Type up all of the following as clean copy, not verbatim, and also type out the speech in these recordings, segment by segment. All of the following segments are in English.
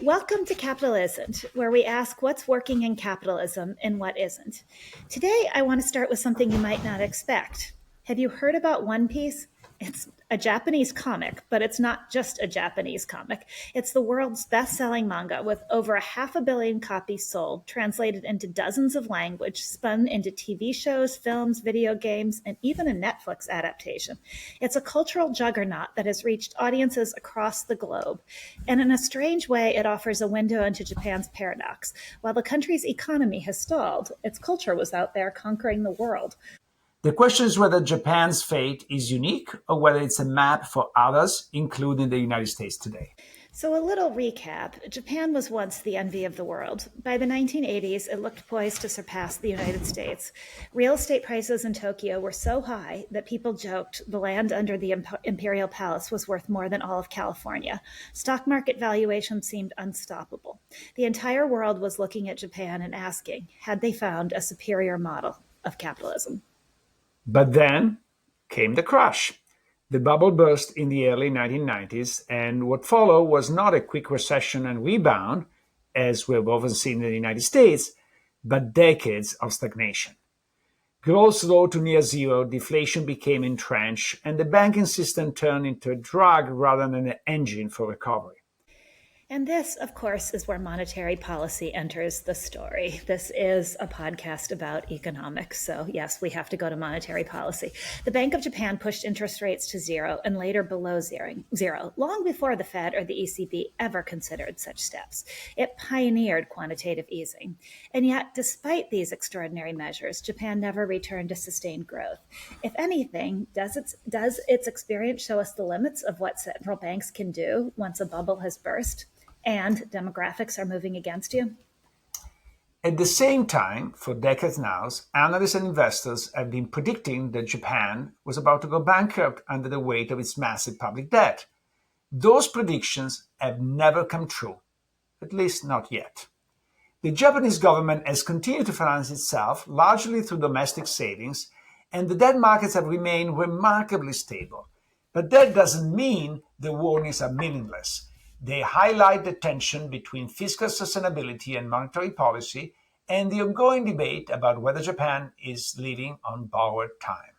Welcome to Capitalisn't, where we ask what's working in capitalism and what isn't. Today, I want to start with something you might not expect. Have you heard about One Piece? It's a Japanese comic, but it's not just a Japanese comic. It's the world's best-selling manga with over 500 million copies sold, translated into dozens of languages, spun into TV shows, films, video games, and even a Netflix adaptation. It's a cultural juggernaut that has reached audiences across the globe. And in a strange way, it offers a window into Japan's paradox. While the country's economy has stalled, its culture was out there conquering the world. The question is whether Japan's fate is unique or whether it's a map for others, including the United States today. So, a little recap. Japan was once the envy of the world. By the 1980s, it looked poised to surpass the United States. Real estate prices in Tokyo were so high that people joked the land under the Imperial Palace was worth more than all of California. Stock market valuations seemed unstoppable. The entire world was looking at Japan and asking, had they found a superior model of capitalism? But then came the crash. The bubble burst in the early 1990s, and what followed was not a quick recession and rebound, as we've often seen in the United States, but decades of stagnation. Growth slowed to near zero, deflation became entrenched, and the banking system turned into a drug rather than an engine for recovery. And this, of course, is where monetary policy enters the story. This is a podcast about economics, so yes, we have to go to monetary policy. The Bank of Japan pushed interest rates to zero and later below zero, long before the Fed or the ECB ever considered such steps. It pioneered quantitative easing. And yet, despite these extraordinary measures, Japan never returned to sustained growth. If anything, does its experience show us the limits of what central banks can do once a bubble has burst? And demographics are moving against you? At the same time, for decades now, analysts and investors have been predicting that Japan was about to go bankrupt under the weight of its massive public debt. Those predictions have never come true, at least not yet. The Japanese government has continued to finance itself largely through domestic savings, and the debt markets have remained remarkably stable. But that doesn't mean the warnings are meaningless. They highlight the tension between fiscal sustainability and monetary policy and the ongoing debate about whether Japan is living on borrowed time.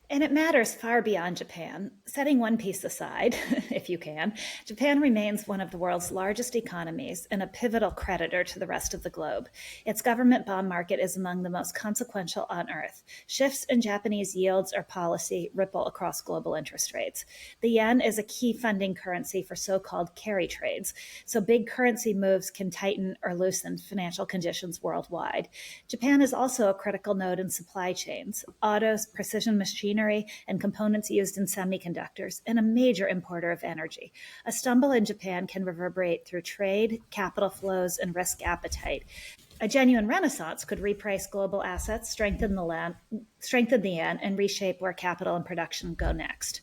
And it matters far beyond Japan. Setting One Piece aside, if you can, Japan remains one of the world's largest economies and a pivotal creditor to the rest of the globe. Its government bond market is among the most consequential on Earth. Shifts in Japanese yields or policy ripple across global interest rates. The yen is a key funding currency for so-called carry trades, so big currency moves can tighten or loosen financial conditions worldwide. Japan is also a critical node in supply chains. Autos, precision machinery, and components used in semiconductors, and a major importer of energy. A stumble in Japan can reverberate through trade, capital flows, and risk appetite. A genuine renaissance could reprice global assets, strengthen the yen, and reshape where capital and production go next.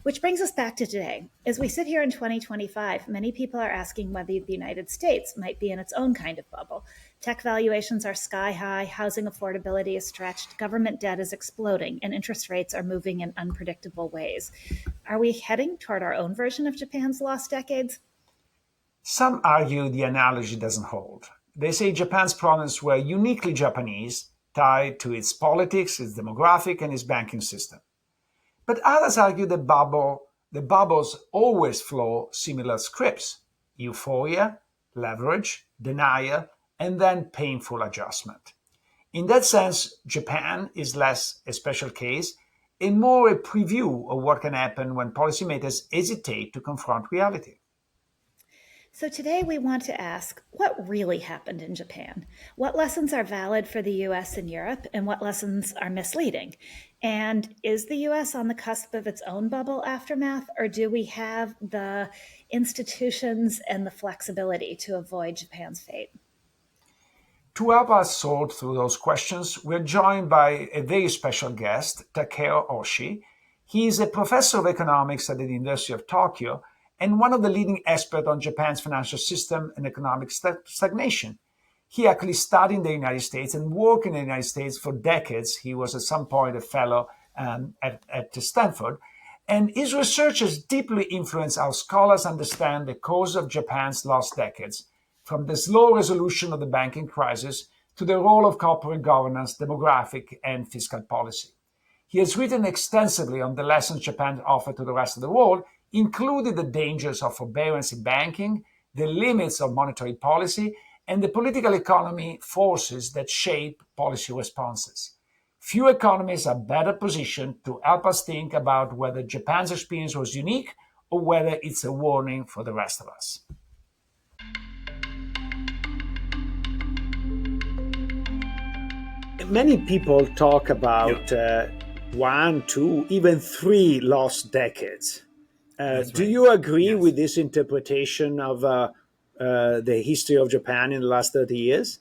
Which brings us back to today. As we sit here in 2025, many people are asking whether the United States might be in its own kind of bubble. Tech valuations are sky high, housing affordability is stretched, government debt is exploding, and interest rates are moving in unpredictable ways. Are we heading toward our own version of Japan's lost decades? Some argue the analogy doesn't hold. They say Japan's problems were uniquely Japanese, tied to its politics, its demographic, and its banking system. But others argue the bubbles always follow similar scripts: euphoria, leverage, denial, and then painful adjustment. In that sense, Japan is less a special case and more a preview of what can happen when policymakers hesitate to confront reality. So today we want to ask what really happened in Japan? What lessons are valid for the US and Europe, and what lessons are misleading? And is the US on the cusp of its own bubble aftermath, or do we have the institutions and the flexibility to avoid Japan's fate? To help us sort through those questions, we're joined by a very special guest, Takeo Hoshi. He is a professor of economics at the University of Tokyo and one of the leading experts on Japan's financial system and economic stagnation. He actually studied in the United States and worked in the United States for decades. He was at some point a fellow at Stanford. And his research has deeply influenced how scholars understand the cause of Japan's lost decades, from the slow resolution of the banking crisis to the role of corporate governance, demographic, and fiscal policy. He has written extensively on the lessons Japan offered to the rest of the world, including the dangers of forbearance in banking, the limits of monetary policy, and the political economy forces that shape policy responses. Few economists are better positioned to help us think about whether Japan's experience was unique or whether it's a warning for the rest of us. Many people talk about one, two, even three lost decades. Do you agree with this interpretation of the history of Japan in the last 30 years?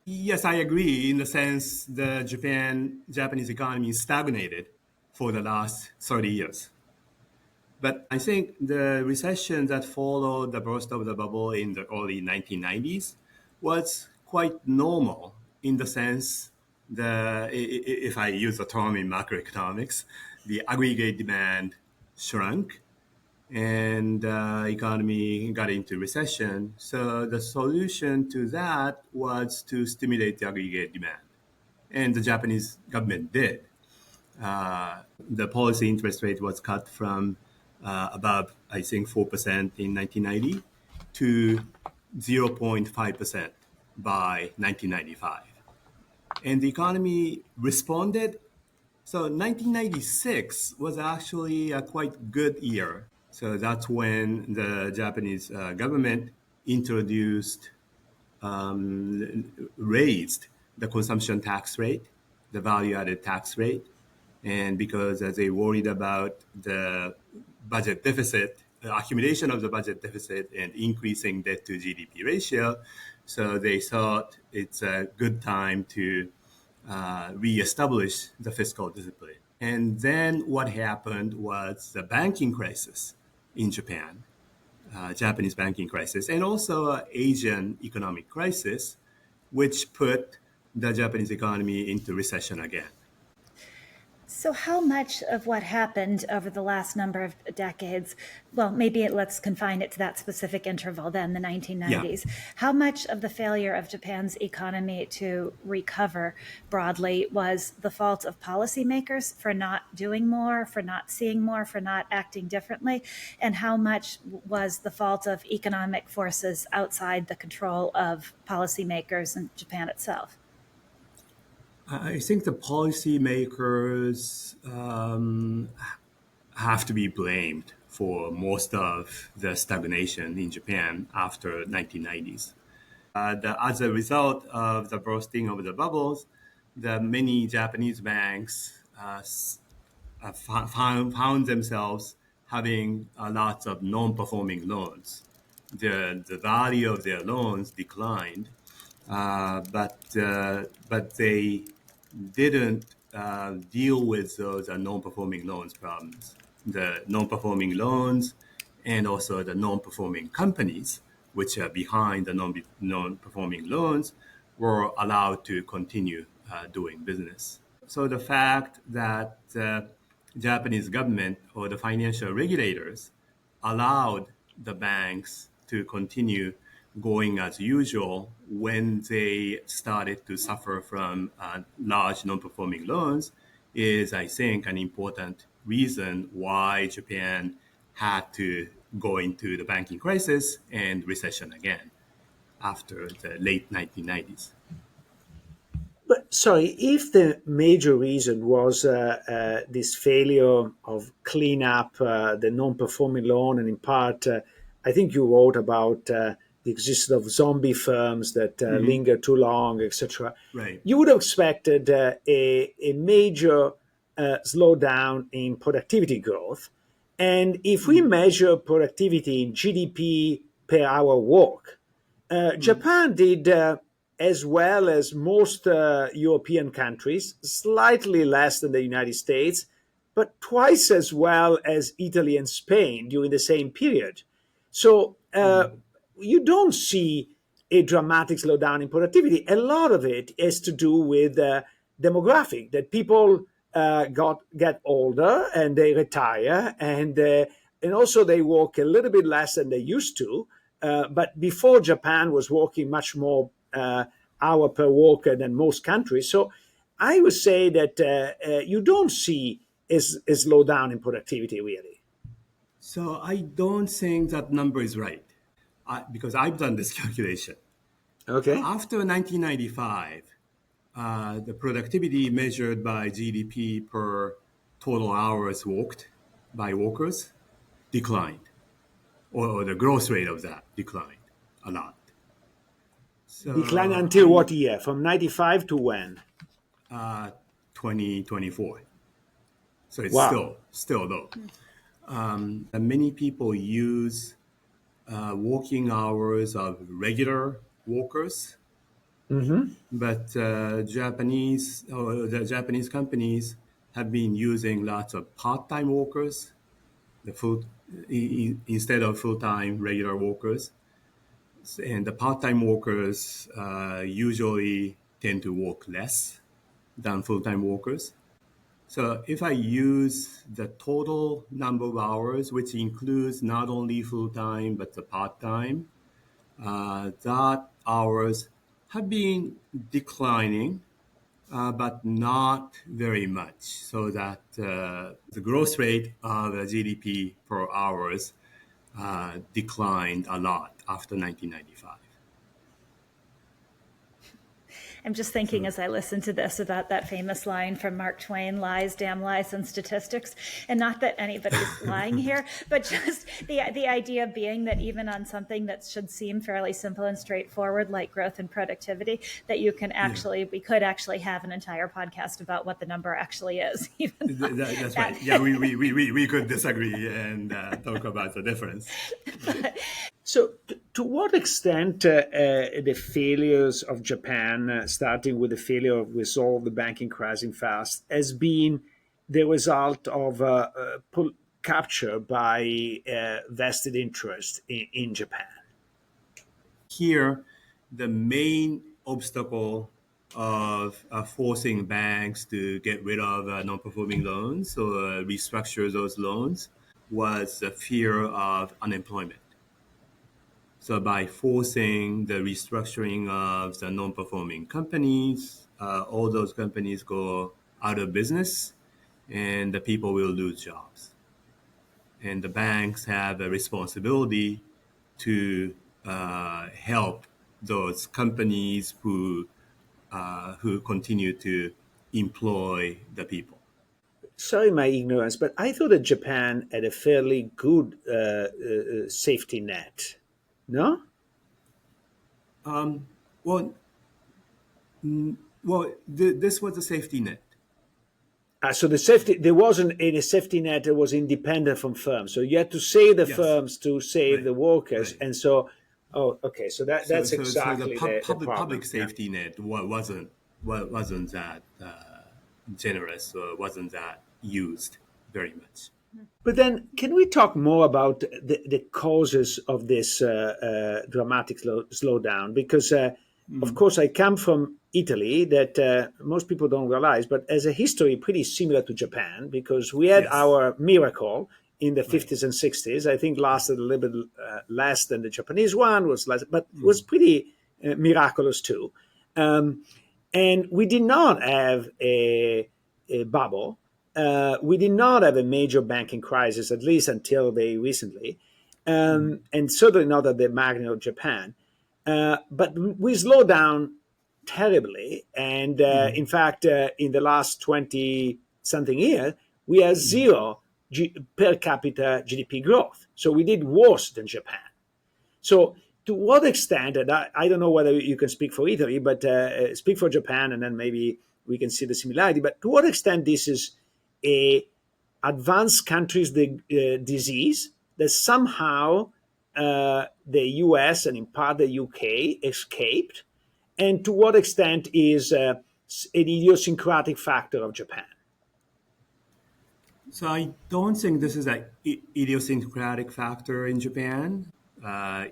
Yes, I agree. In the sense, the Japanese economy stagnated for the last 30 years. But I think the recession that followed the burst of the bubble in the early 1990s was quite normal in the sense if I use the term in macroeconomics, the aggregate demand shrunk and economy got into recession. So the solution to that was to stimulate the aggregate demand. And the Japanese government did. The policy interest rate was cut from above, I think, 4% in 1990 to 0.5% by 1995. And the economy responded. So 1996 was actually a quite good year. So that's when the Japanese government introduced, raised the consumption tax rate, the value-added tax rate, and because they worried about the budget deficit, the accumulation of the budget deficit and increasing debt to GDP ratio, so they thought it's a good time to reestablish the fiscal discipline. And then what happened was the banking crisis in Japan, Japanese banking crisis, and also Asian economic crisis, which put the Japanese economy into recession again. So, how much of what happened over the last number of decades, well, maybe let's confine it to that specific interval then, the 1990s, how much of the failure of Japan's economy to recover broadly was the fault of policymakers for not doing more, for not seeing more, for not acting differently? And how much was the fault of economic forces outside the control of policymakers in Japan itself? I think the policymakers have to be blamed for most of the stagnation in Japan after 1990s. As a result of the bursting of the bubbles, the many Japanese banks found themselves having lots of non-performing loans. The value of their loans declined, but they didn't deal with those non-performing loans problems. The non-performing loans and also the non-performing companies, which are behind the non-performing loans, were allowed to continue doing business. So the fact that the Japanese government or the financial regulators allowed the banks to continue going as usual when they started to suffer from large non-performing loans is, I think, an important reason why Japan had to go into the banking crisis and recession again after the late 1990s. But sorry, if the major reason was this failure of clean up the non-performing loan, and in part, I think you wrote about the existence of zombie firms that linger too long, etc. Right. You would have expected a major slowdown in productivity growth. And if we measure productivity in GDP per hour work, Japan did as well as most European countries, slightly less than the United States, but twice as well as Italy and Spain during the same period. So you don't see a dramatic slowdown in productivity. A lot of it has to do with demographic, that people get older and they retire, and also they work a little bit less than they used to. But before, Japan was working much more hour per worker than most countries. So I would say that you don't see a slowdown in productivity really. So I don't think that number is right, because I've done this calculation. Okay. After 1995, the productivity measured by GDP per total hours worked by workers declined, or the growth rate of that declined a lot. Decline So until what year? From 95 to when? 2024. So it's Wow. still low. Many people use working hours of regular workers, but the Japanese companies have been using lots of part-time workers, instead of full-time regular workers, and the part-time workers usually tend to work less than full-time workers. So if I use the total number of hours, which includes not only full-time but the part-time, that hours have been declining, but not very much. So that the growth rate of the GDP per hours declined a lot after 1995. I'm just thinking as I listen to this about that famous line from Mark Twain, lies, damn lies, and statistics. And not that anybody's lying here, but just the idea being that even on something that should seem fairly simple and straightforward, like growth and productivity, that we could actually have an entire podcast about what the number actually is. That's right. Yeah, we could disagree and talk about the difference. So, to what extent the failures of Japan, starting with the failure of resolve the banking crisis fast, has been the result of capture by vested interest in Japan? Here, the main obstacle of forcing banks to get rid of non-performing loans or restructure those loans was the fear of unemployment. So by forcing the restructuring of the non-performing companies, all those companies go out of business and the people will lose jobs. And the banks have a responsibility to help those companies who continue to employ the people. Sorry, my ignorance, but I thought that Japan had a fairly good safety net. No? Well, this was a safety net. So there wasn't any safety net that was independent from firms. So you had to save the firms to save the workers, and so okay. So that's exactly the the problem. public safety net wasn't that generous or wasn't that used very much. But then, can we talk more about the causes of this dramatic slowdown? Because, of course, I come from Italy, that most people don't realize, but has a history pretty similar to Japan, because we had our miracle in the 50s and 60s. I think lasted a little bit less than the Japanese one, but was pretty miraculous too. And we did not have a bubble. We did not have a major banking crisis, at least until very recently, and certainly not at the magnitude of Japan. But we slowed down terribly. And in fact, in the last 20 something years, we have zero per capita GDP growth. So we did worse than Japan. So to what extent, and I don't know whether you can speak for Italy, but speak for Japan, and then maybe we can see the similarity. But to what extent this is a advanced countries disease that somehow the US and in part the UK escaped, and to what extent is an idiosyncratic factor of Japan? So I don't think this is an idiosyncratic factor in Japan.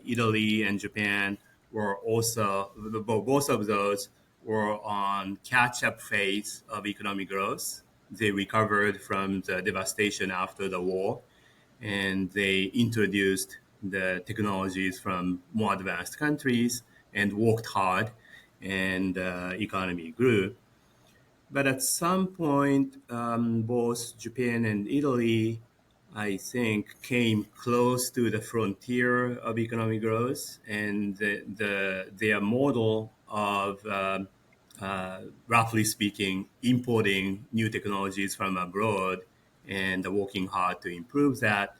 Italy and Japan were also, both of those were on catch-up phase of economic growth they recovered from the devastation after the war, and they introduced the technologies from more advanced countries and worked hard, and economy grew. But at some point, both Japan and Italy, I think, came close to the frontier of economic growth, and their model of, roughly speaking, importing new technologies from abroad and working hard to improve that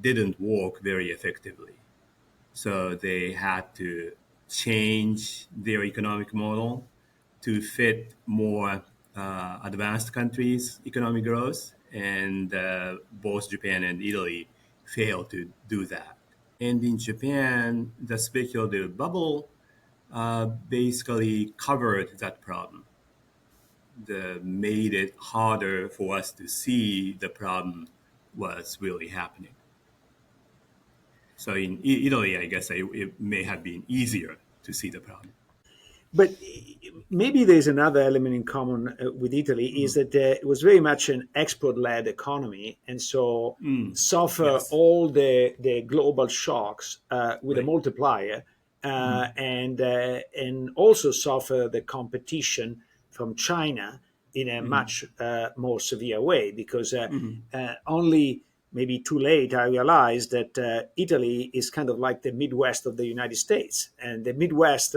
didn't work very effectively. So they had to change their economic model to fit more advanced countries' economic growth, and both Japan and Italy failed to do that. And in Japan, the speculative bubble basically covered that problem. Made it harder for us to see the problem was really happening. So in Italy, I guess it may have been easier to see the problem. But maybe there's another element in common with Italy is that it was very much an export-led economy, and so suffer Yes. all the global shocks with a Right. multiplier, and also suffer the competition from China in a much more severe way, because only maybe too late I realized that Italy is kind of like the Midwest of the United States, and the Midwest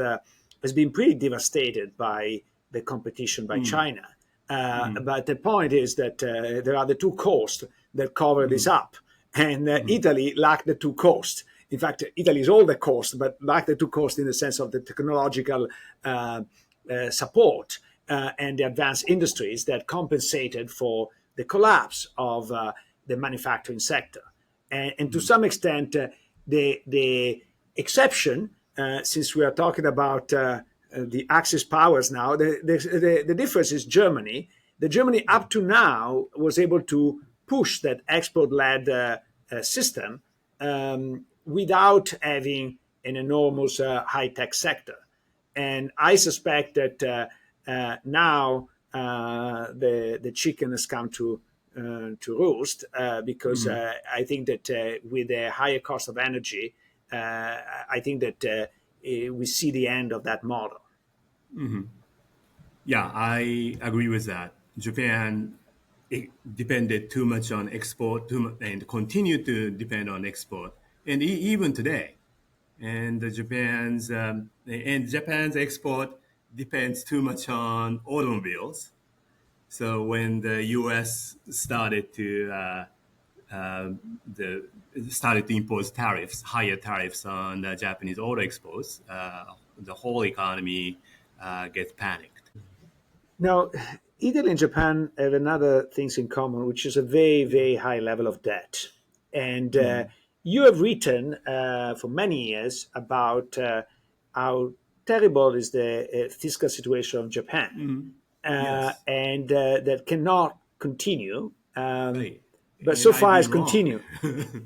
has been pretty devastated by the competition by China. But the point is that there are the two coasts that cover this up, and Italy lacked the two coasts. In fact, Italy is all the coast, but lacked the two coasts in the sense of the technological support and the advanced industries that compensated for the collapse of the manufacturing sector. And to some extent, the exception, since we are talking about the Axis powers now, the difference is Germany. The Germany up to now was able to push that export-led system without having an enormous high-tech sector. And I suspect that now the chicken has come to roost, because I think that with the higher cost of energy, I think that we see the end of that model. Yeah, I agree with that. Japan, it depended too much on export, and continued to depend on export, and even today. And Japan's export depends too much on automobiles. So when the U.S. started to impose higher tariffs on Japanese auto exports, the whole economy gets panicked. Now, Italy and Japan have another things in common, which is a very, very high level of debt. And you have written for many years about how terrible is the fiscal situation of Japan, Yes. and that cannot continue. Right. But And so I've far it's been wrong. continued.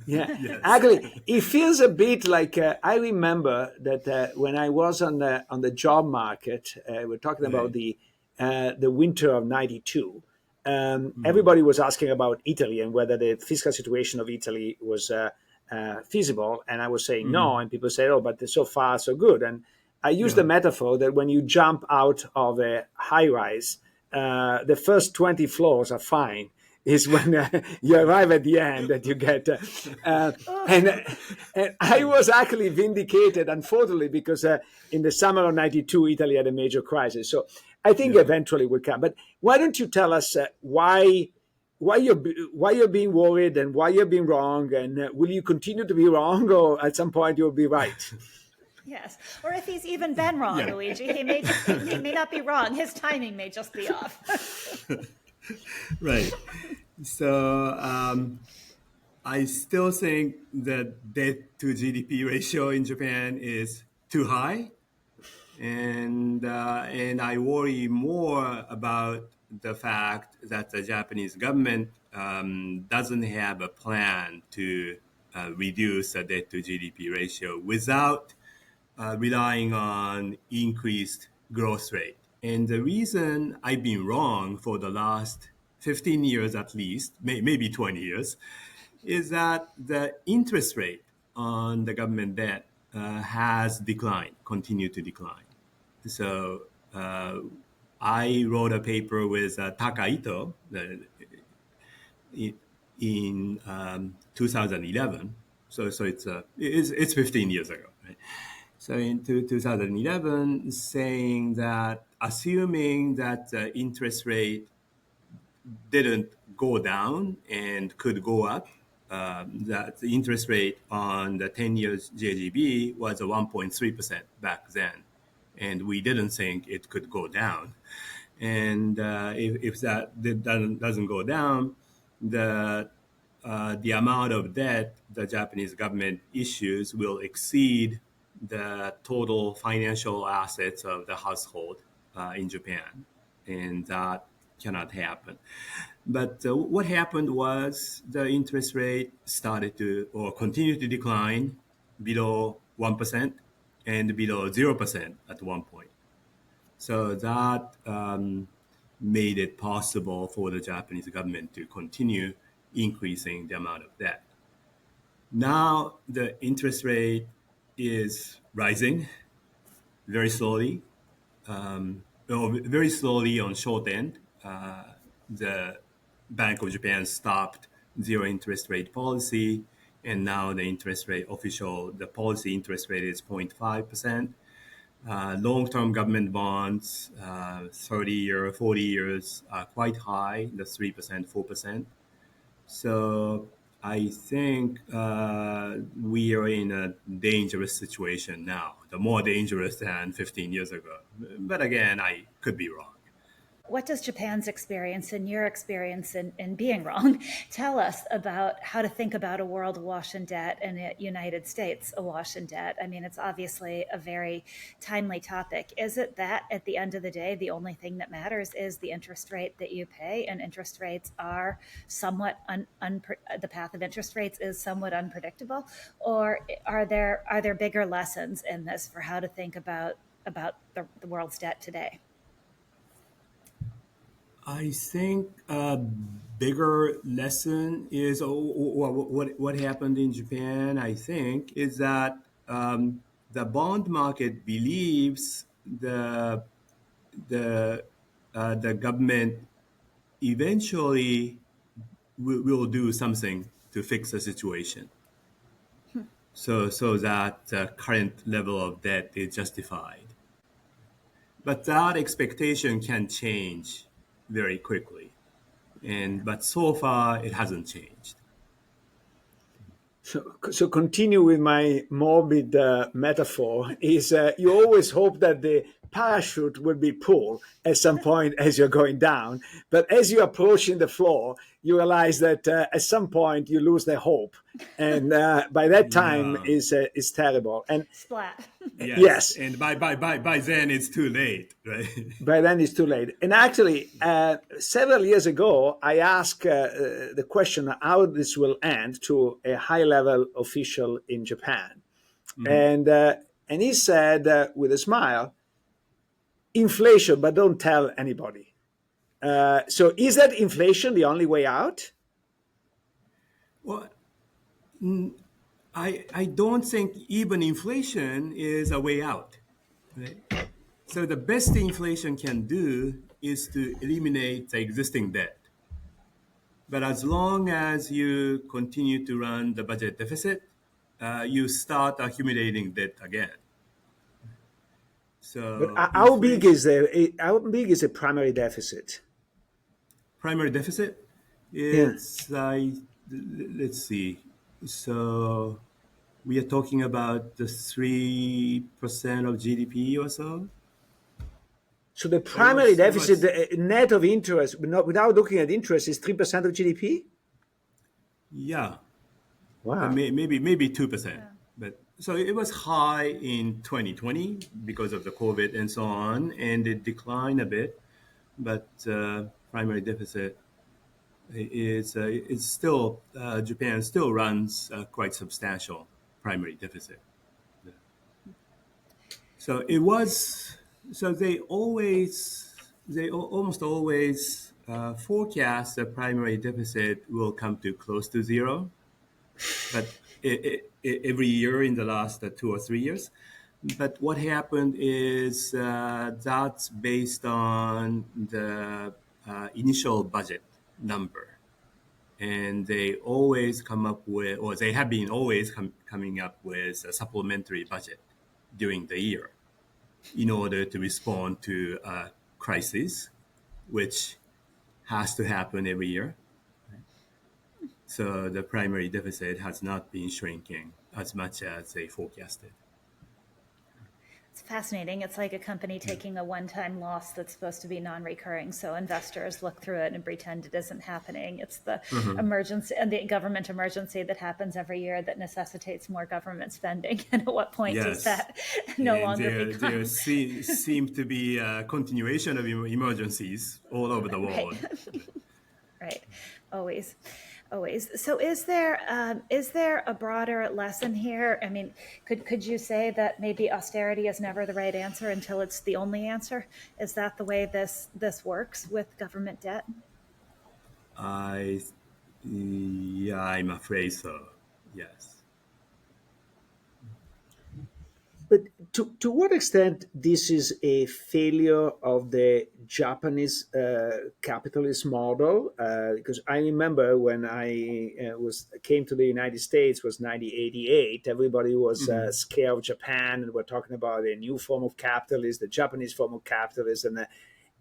Yeah, Yes. actually, it feels a bit like I remember that when I was on the job market, we're talking about Right. the winter of '92. Everybody was asking about Italy and whether the fiscal situation of Italy was feasible, and I was saying no, and people say, "Oh, but so far so good." And I use the Yeah. metaphor that when you jump out of a high rise, the first 20 floors are fine. Is when you arrive at the end that you get, and I was actually vindicated, unfortunately, because in the summer of '92, Italy had a major crisis. So I think Yeah. eventually will come. But why don't you tell us why you're being worried and why you're being wrong, and will you continue to be wrong, or at some point you'll be right? Yes. Or if he's even been wrong, Yeah. Luigi, he may not be wrong. His timing may just be off. Right. So I still think the debt to GDP ratio in Japan is too high, and I worry more about the fact that the Japanese government doesn't have a plan to reduce the debt to GDP ratio without relying on increased growth rate. And the reason I've been wrong for the last 15 years at least, maybe 20 years, is that the interest rate on the government debt has declined, continued to decline. So I wrote a paper with Takeo in 2011. So it's 15 years ago, right? So in 2011, saying that assuming that the interest rate didn't go down and could go up, that the interest rate on the 10 years JGB was a 1.3% back then. And we didn't think it could go down. And if that doesn't go down, the amount of debt the Japanese government issues will exceed the total financial assets of the household in Japan. And that cannot happen. But what happened was the interest rate started to or continued to decline below 1% and below 0% at one point. So that made it possible for the Japanese government to continue increasing the amount of debt. Now the interest rate is rising very slowly, very slowly on short end. The Bank of Japan stopped zero interest rate policy, and now the policy interest rate is 0.5%. Long-term government bonds, 30 or 40 years, are quite high, the 3%, 4%. So I think we are in a dangerous situation now, the more dangerous than 15 years ago. But again, I could be wrong. What does Japan's experience and your experience in being wrong tell us about how to think about a world awash in debt and a United States awash in debt? I mean, it's obviously a very timely topic. Is it that at the end of the day, the only thing that matters is the interest rate that you pay, and interest rates are somewhat, the path of interest rates is somewhat unpredictable? Or are there bigger lessons in this for how to think about the world's debt today? I think a bigger lesson is what happened in Japan, I think, is that the bond market believes the government eventually will do something to fix the situation. So that the current level of debt is justified. But that expectation can change very quickly. But so far, it hasn't changed. So continue with my morbid metaphor. Is you always hope that the parachute will be pulled at some point as you're going down, but as you're approaching the floor, you realize that at some point you lose the hope, and by that time is terrible. And splat. Yes. And by then it's too late, right? By then it's too late. And actually, several years ago, I asked the question how this will end to a high-level official in Japan. Mm-hmm. And he said with a smile, inflation, but don't tell anybody. So is that inflation the only way out? Well, I don't think even inflation is a way out. Right? So the best thing inflation can do is to eliminate the existing debt. But as long as you continue to run the budget deficit, you start accumulating debt again. So but how big is a primary deficit? Primary deficit? It's let's see. So we are talking about the 3% of GDP or so. So the primary deficit, net of interest, without looking at interest, is 3% of GDP? Yeah. Wow. Maybe 2%. Yeah. But so it was high in 2020 because of the COVID and so on, and it declined a bit. But primary deficit is it's still Japan still runs quite substantial primary deficit. So it was. So they almost always forecast the primary deficit will come to close to zero, but every year in the last 2 or 3 years. But what happened is that's based on the initial budget number. And they always come up with, or they have been always coming up with a supplementary budget during the year in order to respond to a crisis, which has to happen every year. So the primary deficit has not been shrinking as much as they forecasted. It's fascinating. It's like a company taking a one-time loss that's supposed to be non-recurring, so investors look through it and pretend it isn't happening. It's the emergency and the government emergency that happens every year that necessitates more government spending. And at what point does that no longer become? There seem to be a continuation of emergencies all over the world. Right. Always. So is there a broader lesson here? I mean, could you say that maybe austerity is never the right answer until it's the only answer? Is that the way this works with government debt? I'm afraid so. Yes. But to what extent this is a failure of the Japanese capitalist model? Because I remember when I came to the United States was 1988. Everybody was scared of Japan, and we're talking about a new form of capitalism, the Japanese form of capitalism,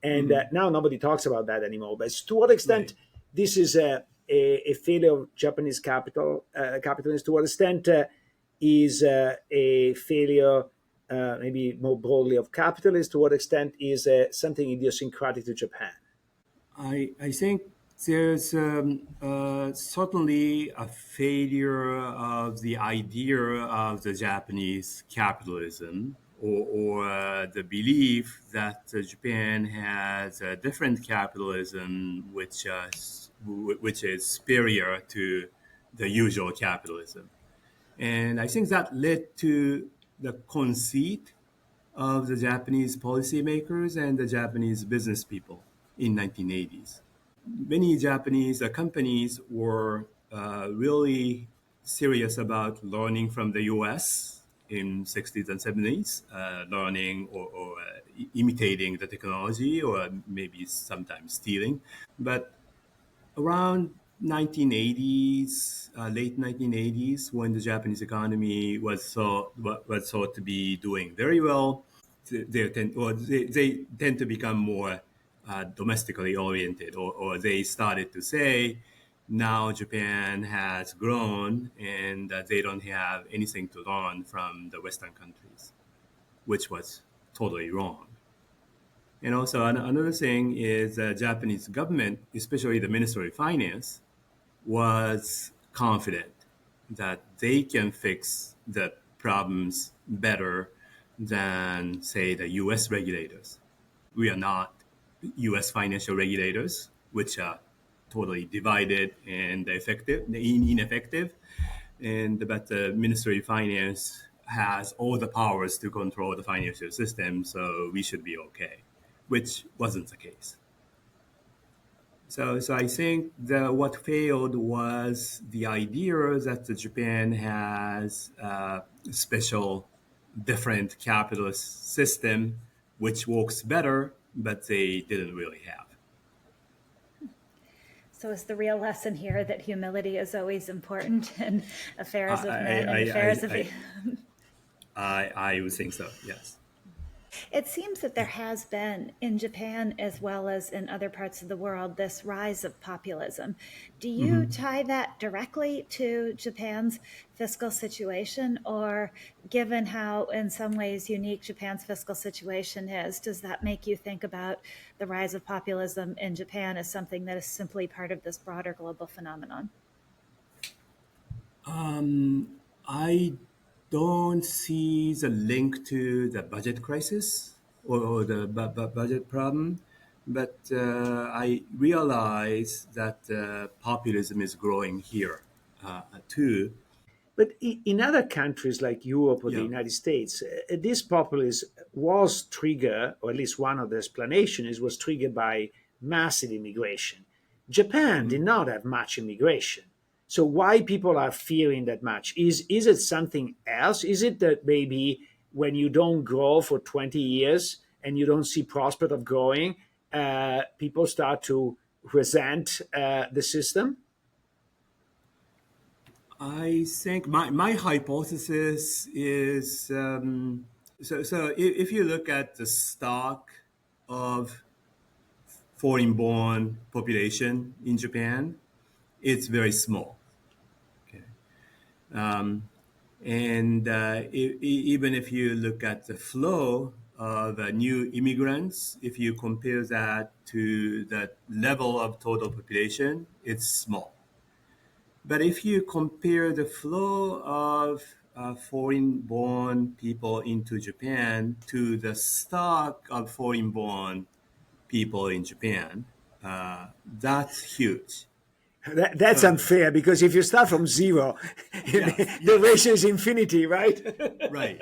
and now nobody talks about that anymore. But to what extent this is a failure of Japanese capitalism? To what extent is a failure, maybe more broadly, of capitalism? To what extent is something idiosyncratic to Japan? I think there's certainly a failure of the idea of the Japanese capitalism, or the belief that Japan has a different capitalism which is superior to the usual capitalism. And I think that led to the conceit of the Japanese policymakers and the Japanese business people in 1980s. Many Japanese companies were really serious about learning from the US in 60s and 70s, learning or imitating the technology, or maybe sometimes stealing. But around 1980s, late 1980s, when the Japanese economy was thought to be doing very well, they tend to become more domestically oriented, or they started to say, now Japan has grown and they don't have anything to learn from the Western countries, which was totally wrong. And also another thing is the Japanese government, especially the Ministry of Finance, was confident that they can fix the problems better than, say, the U.S. regulators. We are not U.S. financial regulators, which are totally divided and ineffective. But the Ministry of Finance has all the powers to control the financial system, so we should be okay, which wasn't the case. So I think what failed was the idea that Japan has a special, different capitalist system which works better, but they didn't really have. So is the real lesson here that humility is always important in affairs of men and affairs of... I would think so, yes. It seems that there has been, in Japan as well as in other parts of the world, this rise of populism. Do you tie that directly to Japan's fiscal situation? Or given how, in some ways, unique Japan's fiscal situation is, does that make you think about the rise of populism in Japan as something that is simply part of this broader global phenomenon? I don't see the link to the budget crisis or the budget problem, but I realize that populism is growing here too. But in other countries like Europe or the United States, this populism was triggered, or at least one of the explanations was triggered by massive immigration. Japan did not have much immigration. So why people are fearing that much? Is it something else? Is it that maybe when you don't grow for 20 years and you don't see prospect of growing, people start to resent the system? I think my hypothesis is so if you look at the stock of foreign born population in Japan, it's very small. Okay. And even if you look at the flow of new immigrants, if you compare that to the level of total population, it's small. But if you compare the flow of foreign-born people into Japan to the stock of foreign-born people in Japan, that's huge. That's unfair because if you start from zero, the ratio is infinity, right? Right.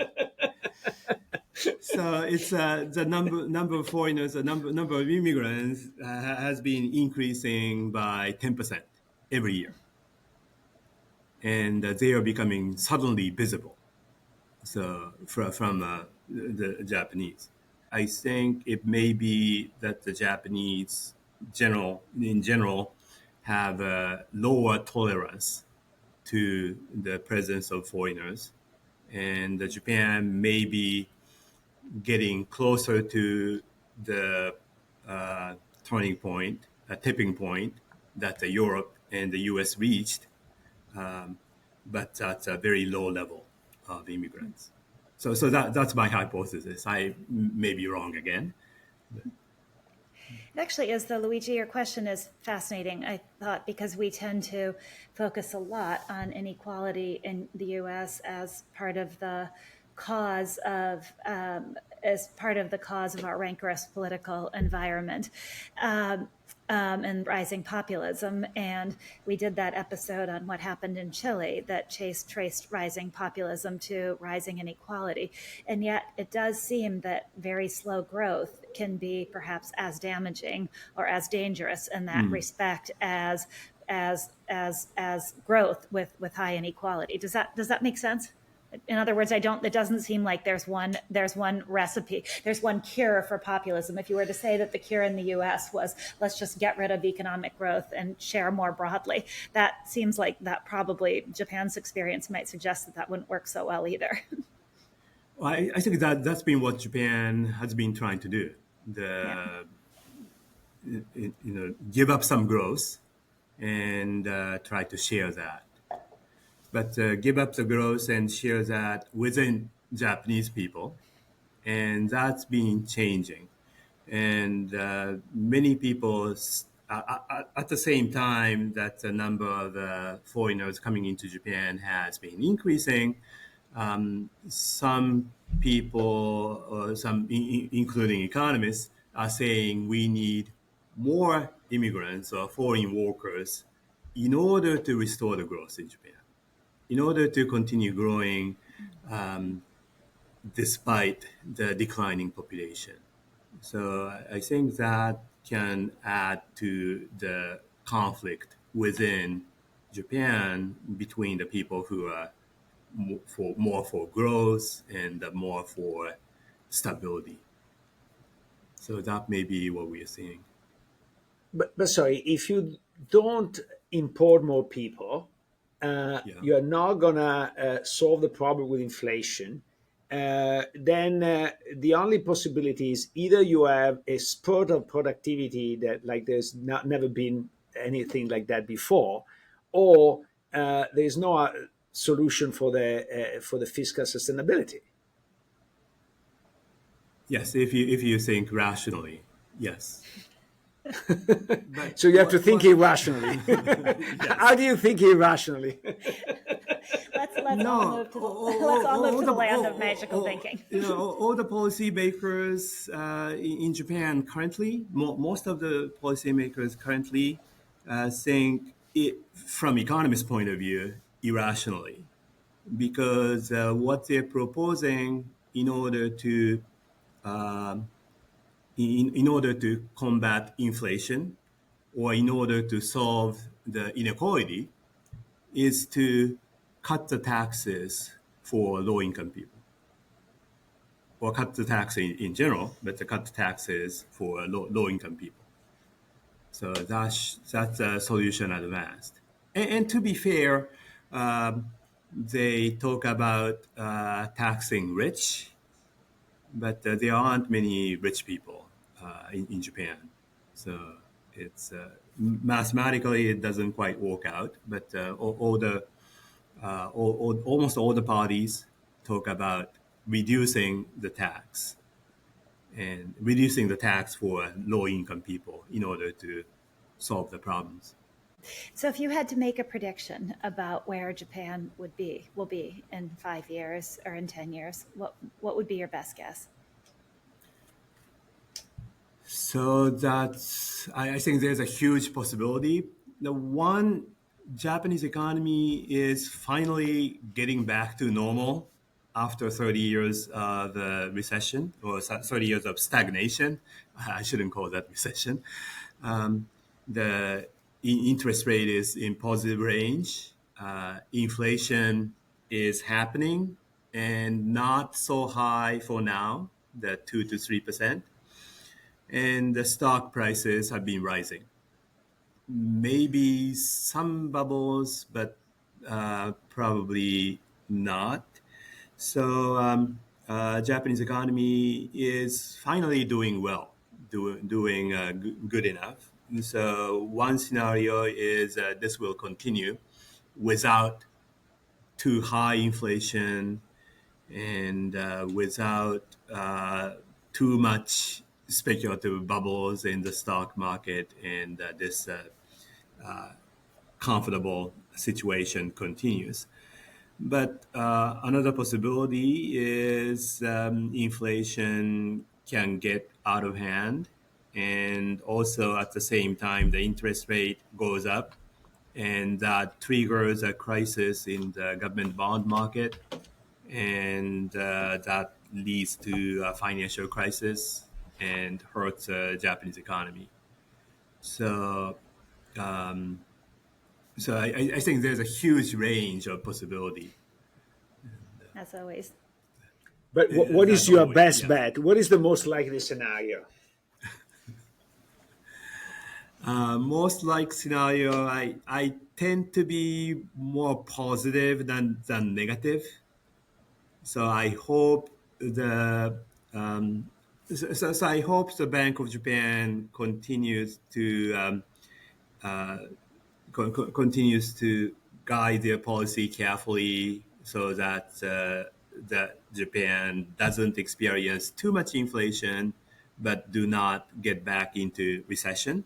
So it's the number of foreigners, the number of immigrants has been increasing by 10% every year, and they are becoming suddenly visible. So from the Japanese, I think it may be that the Japanese in general have a lower tolerance to the presence of foreigners, and Japan may be getting closer to the turning point, a tipping point that the Europe and the U.S. reached, but at a very low level of immigrants. So that's my hypothesis. I may be wrong again. It actually is, though, Luigi, your question is fascinating, I thought, because we tend to focus a lot on inequality in the U.S. as part of the cause of our rancorous political environment. And rising populism. And we did that episode on what happened in Chile that traced rising populism to rising inequality. And yet it does seem that very slow growth can be perhaps as damaging or as dangerous in that respect as growth with high inequality. Does that make sense? In other words, it doesn't seem like there's one recipe, there's one cure for populism. If you were to say that the cure in the US was, let's just get rid of economic growth and share more broadly, that seems like that probably Japan's experience might suggest that wouldn't work so well either. Well, I think that's been what Japan has been trying to do. Give up some growth and try to share that. But give up the growth and share that within Japanese people. And that's been changing. And many people, at the same time that the number of foreigners coming into Japan has been increasing, some people, including economists, are saying we need more immigrants or foreign workers in order to restore the growth in Japan, in order to continue growing despite the declining population. So I think that can add to the conflict within Japan between the people who are more for growth and more for stability. So that may be what we are seeing. But sorry, if you don't import more people, you are not gonna solve the problem with inflation. Then the only possibility is either you have a spurt of productivity that like there's never been anything like that before, or there's no solution for the fiscal sustainability. Yes, if you think rationally, yes. But so you have to think irrationally. How do you think irrationally? Let's all move to the land of magical thinking. All the policymakers in Japan currently, most of the policymakers currently think it, from economist point of view, irrationally, because what they're proposing in order to in order to combat inflation or in order to solve the inequality is to cut the taxes for low-income people, or cut the tax in general, but to cut the taxes for low-income people. So that's a solution advanced. And to be fair, they talk about taxing rich, but there aren't many rich people in Japan. So it's mathematically it doesn't quite work out. But almost all the parties talk about reducing the tax and reducing the tax for low-income people in order to solve the problems. So if you had to make a prediction about where Japan will be in 5 years or in 10 years, what would be your best guess? So I think there's a huge possibility. The one, Japanese economy is finally getting back to normal after 30 years of recession, or 30 years of stagnation. I shouldn't call that recession. The interest rate is in positive range. Inflation is happening and not so high for now, the 2 to 3%. And the stock prices have been rising. Maybe some bubbles, but probably not. So Japanese economy is finally doing well, doing good enough. So one scenario is this will continue without too high inflation and without too much speculative bubbles in the stock market, and this comfortable situation continues. But another possibility is inflation can get out of hand, and also at the same time the interest rate goes up, and that triggers a crisis in the government bond market, and that leads to a financial crisis and hurts the Japanese economy. So, I think there's a huge range of possibility. As always. But what is That's your always, best yeah. bet? What is the most likely scenario? Most like scenario, I tend to be more positive than negative. So I hope so I hope the Bank of Japan continues to continues to guide their policy carefully so that that Japan doesn't experience too much inflation, but do not get back into recession.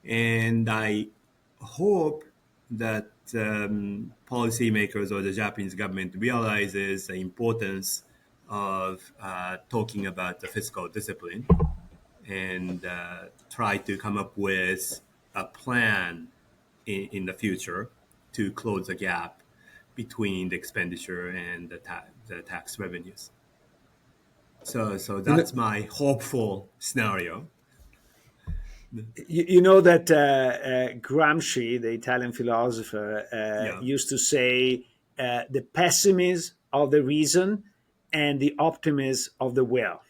And I hope that policymakers or the Japanese government realizes the importance of talking about the fiscal discipline and try to come up with a plan in the future to close the gap between the expenditure and the tax revenues. So that's my hopeful scenario. You know that Gramsci, the Italian philosopher, Yeah. used to say the pessimism of the reason and the optimism of the will.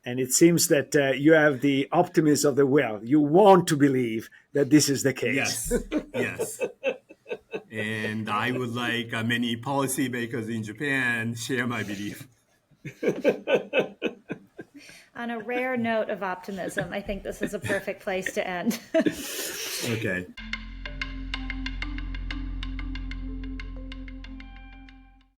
And it seems that you have the optimism of the will. You want to believe that this is the case. Yes, yes. And I would like many policymakers in Japan share my belief. On a rare note of optimism, I think this is a perfect place to end. Okay.